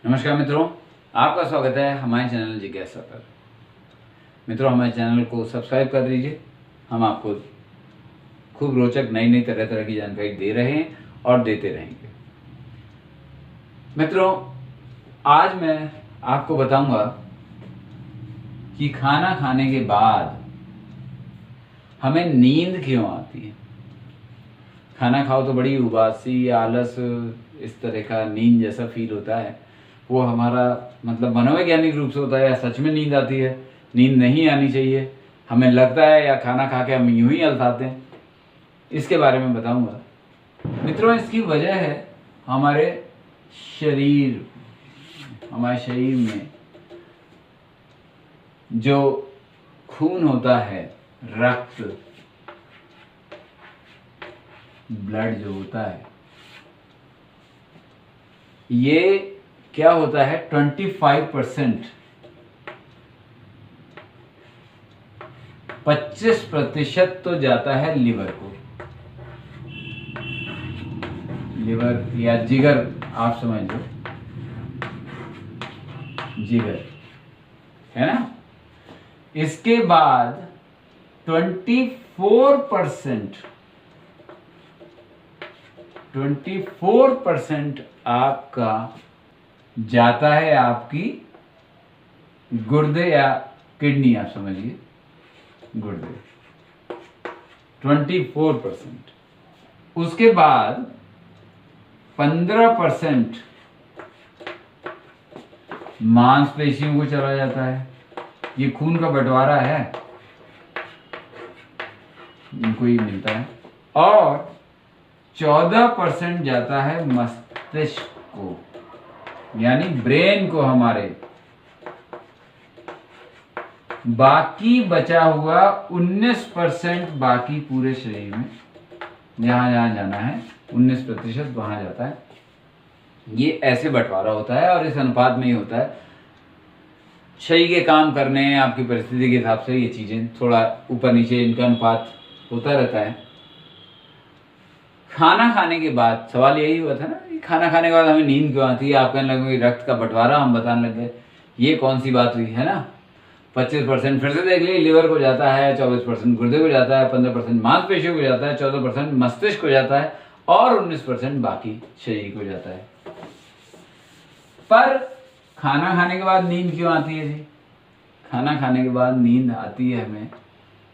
नमस्कार मित्रों, आपका स्वागत है हमारे चैनल जिज्ञासा पर। मित्रों, हमारे चैनल को सब्सक्राइब कर दीजिए। हम आपको खूब रोचक नई तरह तरह की जानकारी दे रहे हैं और देते रहेंगे। मित्रों, आज मैं आपको बताऊंगा कि खाना खाने के बाद हमें नींद क्यों आती है। खाना खाओ तो बड़ी उबासी, आलस, इस तरह का नींद जैसा फील होता है। वो हमारा मतलब मनोवैज्ञानिक रूप से होता है या सच में नींद आती है? नींद नहीं आनी चाहिए, हमें लगता है, या खाना खा के हम यूं ही अलसाते हैं? इसके बारे में बताऊंगा। मित्रों, इसकी वजह है हमारे शरीर में जो खून होता है, रक्त, ब्लड जो होता है, ये क्या होता है, 25% तो जाता है लिवर को। लिवर या जिगर, आप समझ लो, जिगर है ना। इसके बाद 24% आपका जाता है आपकी गुर्दे या किडनी, आप समझिए, गुर्दे 24%। उसके बाद 15% मांसपेशियों को चला जाता है। ये खून का बंटवारा है, इनको ही मिलता है। और 14% जाता है मस्तिष्क को, यानी ब्रेन को हमारे। बाकी बचा हुआ 19% बाकी पूरे शरीर में, जहां जहां जाना है 19% वहां जाता है। ये ऐसे बंटवारा होता है और इस अनुपात में ही होता है। शरीर के काम करने, आपकी परिस्थिति के हिसाब से ये चीजें थोड़ा ऊपर नीचे इनका अनुपात होता रहता है। खाना खाने के बाद सवाल यही हुआ था ना, खाना खाने के बाद हमें नींद क्यों आती है? आप कहने लगे रक्त का बंटवारा हम बताने लगे, ये कौन सी बात हुई, है ना। 25% फिर से देख लीजिए, लिवर को जाता है, 24% गुर्दे को जाता है, 15% मांसपेशियों को जाता है, 14% मस्तिष्क को जाता है और 19% बाकी शरीर को जाता है। पर खाना खाने के बाद नींद क्यों आती है जी? खाना खाने के बाद नींद आती है हमें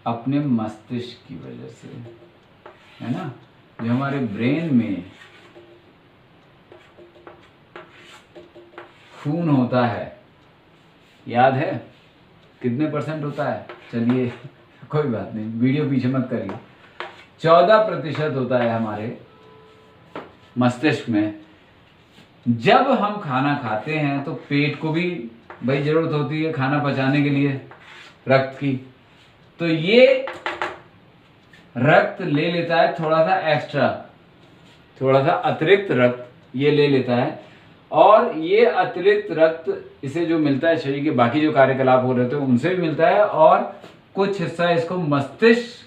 अपने मस्तिष्क की वजह से, है ना। जो हमारे ब्रेन में खून होता है, याद है कितने % होता है? चलिए कोई बात नहीं, वीडियो पीछे मत करिए। 14% होता है हमारे मस्तिष्क में। जब हम खाना खाते हैं तो पेट को भी भाई जरूरत होती है खाना पचाने के लिए, रक्त की। तो ये रक्त ले लेता है थोड़ा सा एक्स्ट्रा, थोड़ा सा अतिरिक्त रक्त ये ले लेता है। और ये अतिरिक्त रक्त इसे जो मिलता है शरीर के बाकी जो कार्यकलाप हो रहे थे उनसे भी मिलता है, और कुछ हिस्सा इसको मस्तिष्क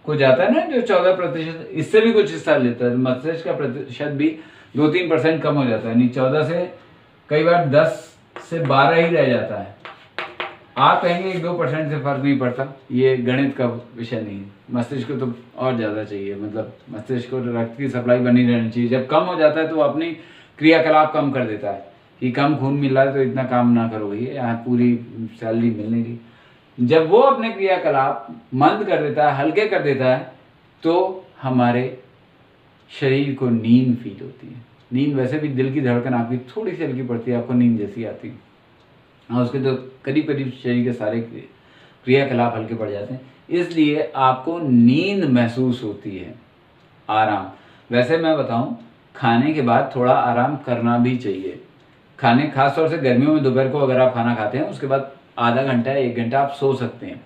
को जाता है ना, जो 14%, इससे भी कुछ हिस्सा लेता है। मस्तिष्क का प्रतिशत भी 2-3% कम हो जाता है, यानी 14 से कई बार 10 से 12 ही रह जाता है। आप कहेंगे 1-2% से फर्क नहीं पड़ता, ये गणित का विषय नहीं है। मस्तिष्क को तो और ज्यादा चाहिए, मतलब मस्तिष्क को रक्त की सप्लाई बनी रहनी चाहिए। जब कम हो जाता है तो अपनी क्रियाकलाप कम कर देता है कि कम खून मिल रहा है तो इतना काम ना करो, ये यहाँ पूरी सैलरी मिलने की। जब वो अपने क्रियाकलाप मंद कर देता है, हल्के कर देता है, तो हमारे शरीर को नींद फील होती है। नींद वैसे भी दिल की धड़कन आपकी थोड़ी सी हल्की पड़ती है, आपको नींद जैसी आती है, और उसके तो करीब करीब शरीर के सारे क्रियाकलाप हल्के पड़ जाते हैं, इसलिए आपको नींद महसूस होती है, आराम। वैसे मैं बताऊं, खाने के बाद थोड़ा आराम करना भी चाहिए। खाने, खासतौर से गर्मियों में दोपहर को अगर आप खाना खाते हैं उसके बाद आधा घंटा 1 घंटा आप सो सकते हैं,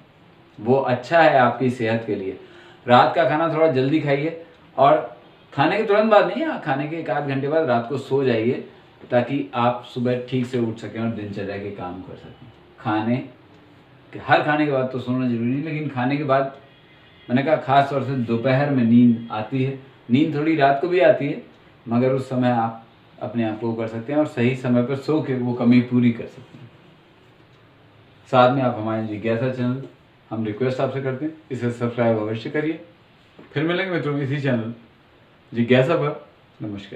वो अच्छा है आपकी सेहत के लिए। रात का खाना थोड़ा जल्दी खाइए, और खाने के तुरंत बाद नहीं, खाने के 1-8 घंटे बाद रात को सो जाइए, ताकि आप सुबह ठीक से उठ सकें और दिनचर्या के काम कर सकें। हर खाने के बाद तो सोना जरूरी नहीं, लेकिन खाने के बाद मैंने कहा खास तौर से दोपहर में नींद आती है। नींद थोड़ी रात को भी आती है, मगर उस समय आप अपने आप को कर सकते हैं और सही समय पर सो के वो कमी पूरी कर सकते हैं। साथ में आप हमारे जिज्ञासा चैनल, हम रिक्वेस्ट आपसे करते हैं इसे सब्सक्राइब अवश्य करिए। फिर मिलेंगे मित्रों इसी चैनल जिज्ञासा पर। नमस्कार।